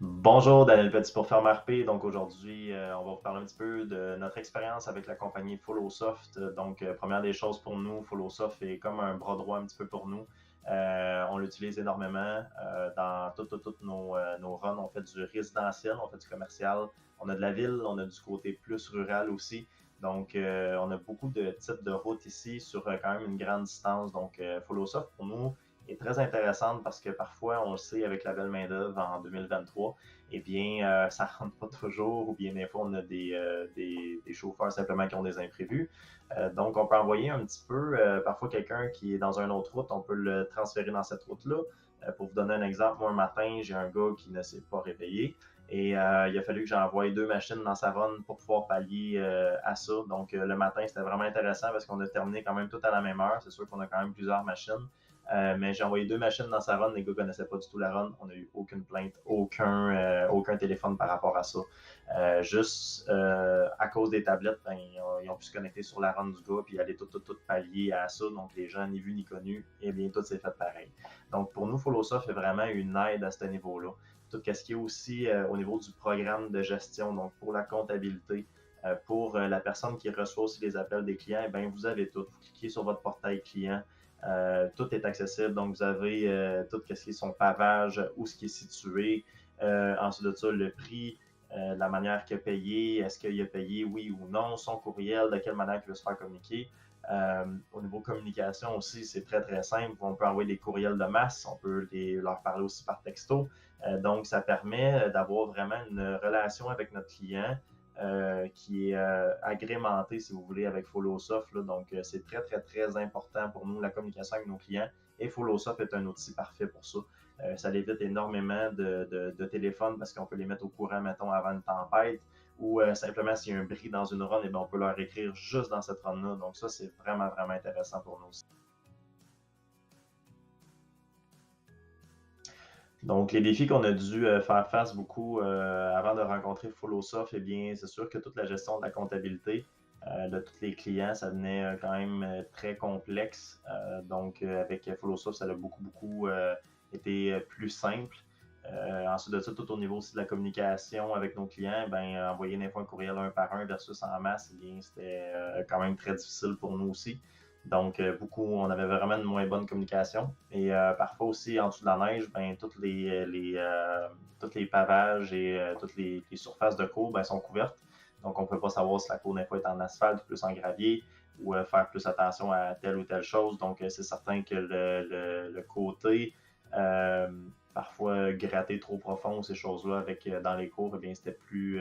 Bonjour, Daniel Petit pour Ferme RP. Donc aujourd'hui, on va vous parler un petit peu de notre expérience avec la compagnie Follosoft. Donc, première des choses pour nous, Follosoft est comme un bras droit un petit peu pour nous. On l'utilise énormément dans toutes nos runs. On fait du résidentiel, on fait du commercial, on a de la ville, on a du côté plus rural aussi. Donc, on a beaucoup de types de routes ici sur quand même une grande distance. Donc, Follosoft pour nous est très intéressante parce que parfois, on le sait, avec la belle main-d'œuvre en 2023, eh bien, ça ne rentre pas toujours, ou bien des fois, on a des chauffeurs simplement qui ont des imprévus. Donc, on peut envoyer un petit peu, parfois quelqu'un qui est dans une autre route, on peut le transférer dans cette route-là. Pour vous donner un exemple, moi, un matin, j'ai un gars qui ne s'est pas réveillé. Et il a fallu que j'envoie deux machines dans sa run pour pouvoir pallier à ça. Donc, le matin, c'était vraiment intéressant parce qu'on a terminé quand même tout à la même heure. C'est sûr qu'on a quand même plusieurs machines. Mais j'ai envoyé deux machines dans sa run. Les gars ne connaissaient pas du tout la run. On n'a eu aucune plainte, aucun téléphone par rapport à ça. Juste à cause des tablettes, ben, ils ont pu se connecter sur la run du gars puis aller tout pallier à ça. Donc les gens ni vus ni connus, et bien tout s'est fait pareil. Donc pour nous, Follosoft est vraiment une aide à ce niveau-là. Tout ce qui est aussi au niveau du programme de gestion, donc pour la comptabilité, pour la personne qui reçoit aussi les appels des clients, ben, vous avez tout. Vous cliquez sur votre portail client. Tout est accessible, donc vous avez tout ce qui est son pavage, où ce qui est situé. Ensuite de ça, le prix, la manière qu'il a payé, est-ce qu'il a payé oui ou non, son courriel, de quelle manière il veut se faire communiquer. Au niveau communication aussi, c'est très très simple. On peut envoyer des courriels de masse, on peut leur parler aussi par texto. Donc, ça permet d'avoir vraiment une relation avec notre client qui est agrémenté, si vous voulez, avec Follosoft. Là. Donc, c'est très, très, très important pour nous, la communication avec nos clients. Et Follosoft est un outil parfait pour ça. Ça évite énormément de téléphones parce qu'on peut les mettre au courant, mettons, avant une tempête. Ou simplement, s'il y a un bris dans une run, eh bien, on peut leur écrire juste dans cette run-là. Donc, ça, c'est vraiment, vraiment intéressant pour nous aussi. Donc, les défis qu'on a dû faire face beaucoup avant de rencontrer Follosoft, eh bien, c'est sûr que toute la gestion de la comptabilité de tous les clients, ça devenait quand même très complexe. Donc, avec Follosoft, ça a beaucoup été plus simple. Ensuite de ça, tout au niveau aussi de la communication avec nos clients, ben, envoyer des fois un courriel un par un versus en masse, eh bien, c'était quand même très difficile pour nous aussi. Donc, on avait vraiment une moins bonne communication. Et parfois aussi, en dessous de la neige, ben, toutes les pavages et toutes les surfaces de cours ben, sont couvertes. Donc, on ne peut pas savoir si la cour n'est pas est en asphalte, plus en gravier, ou faire plus attention à telle ou telle chose. Donc, c'est certain que le côté euh, parfois gratter trop profond, ces choses-là, avec dans les cours, eh bien, c'était plus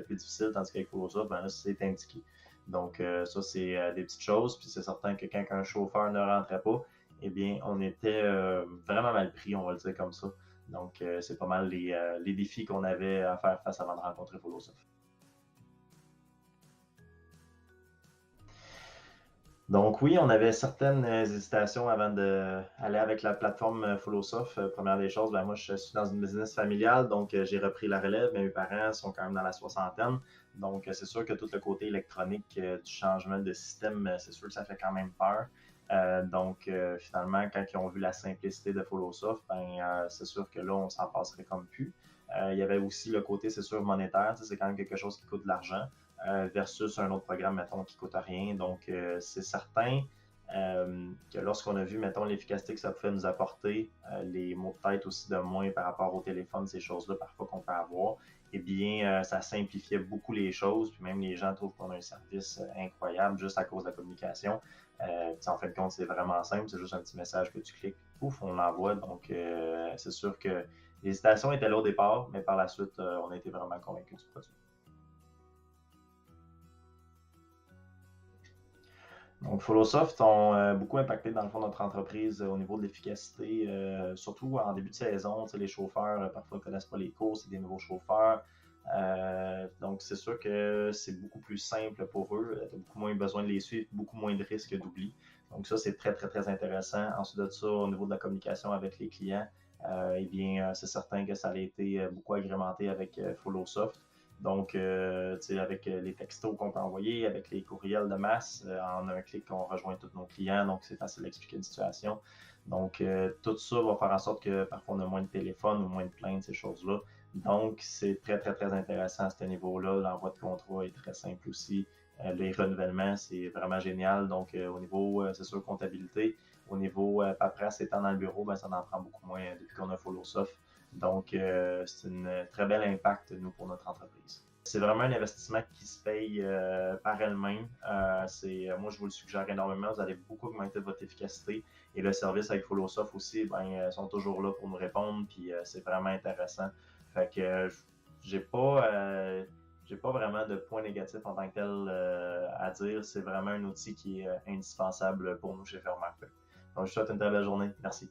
difficile, tandis qu'avec Photoshop, ben là, c'est indiqué. Donc, ça, c'est des petites choses. Puis c'est certain que quand un chauffeur ne rentrait pas, eh bien, on était vraiment mal pris, on va le dire comme ça. Donc, c'est pas mal les défis qu'on avait à faire face avant de rencontrer Photosoft. Donc oui, on avait certaines hésitations avant d'aller avec la plateforme Follosoft. Première des choses, ben moi je suis dans une business familiale, donc j'ai repris la relève, mais mes parents sont quand même dans la soixantaine. Donc c'est sûr que tout le côté électronique du changement de système, c'est sûr que ça fait quand même peur. Donc finalement, quand ils ont vu la simplicité de Follosoft, ben, c'est sûr que là, on s'en passerait comme plus. Il y avait aussi le côté, c'est sûr, monétaire, c'est quand même quelque chose qui coûte de l'argent versus un autre programme, mettons, qui coûte rien. Donc, c'est certain que lorsqu'on a vu, mettons, l'efficacité que ça pouvait nous apporter, les mots de tête aussi de moins par rapport au téléphone, ces choses-là parfois qu'on peut avoir, eh bien, ça simplifiait beaucoup les choses. Puis même les gens trouvent qu'on a un service incroyable juste à cause de la communication. En fin de compte, c'est vraiment simple. C'est juste un petit message que tu cliques, pouf, on l'envoie. Donc, c'est sûr que l'hésitation était là au départ, mais par la suite, on a été vraiment convaincus du produit. Donc, Follosoft ont beaucoup impacté dans le fond notre entreprise au niveau de l'efficacité, surtout en début de saison. Les chauffeurs parfois ne connaissent pas les cours, c'est des nouveaux chauffeurs. Donc, c'est sûr que c'est beaucoup plus simple pour eux. Tu as beaucoup moins besoin de les suivre, beaucoup moins de risques d'oubli. Donc, ça, c'est très, très, très intéressant. Ensuite de ça, au niveau de la communication avec les clients, eh bien, c'est certain que ça a été beaucoup agrémenté avec Follosoft. Donc, avec les textos qu'on peut envoyer, avec les courriels de masse, en un clic, on rejoint tous nos clients. Donc, c'est facile d'expliquer une situation. Donc, tout ça va faire en sorte que parfois on a moins de téléphone ou moins de plaintes, ces choses-là. Donc, c'est très, très, très intéressant à ce niveau-là. L'envoi de contrat est très simple aussi. Les renouvellements, c'est vraiment génial. Donc, au niveau, c'est sûr, comptabilité, au niveau paperasse étant dans le bureau, ben, ça en prend beaucoup moins depuis qu'on a Follosoft. Donc, c'est un très bel impact, nous, pour notre entreprise. C'est vraiment un investissement qui se paye par elle-même. Moi, je vous le suggère énormément. Vous allez beaucoup augmenter votre efficacité. Et le service avec Follosoft aussi, ben, sont toujours là pour nous répondre. Puis, c'est vraiment intéressant. Fait que j'ai pas vraiment de point négatif en tant que tel à dire. C'est vraiment un outil qui est indispensable pour nous chez Fermark. Donc, je vous souhaite une très belle journée. Merci.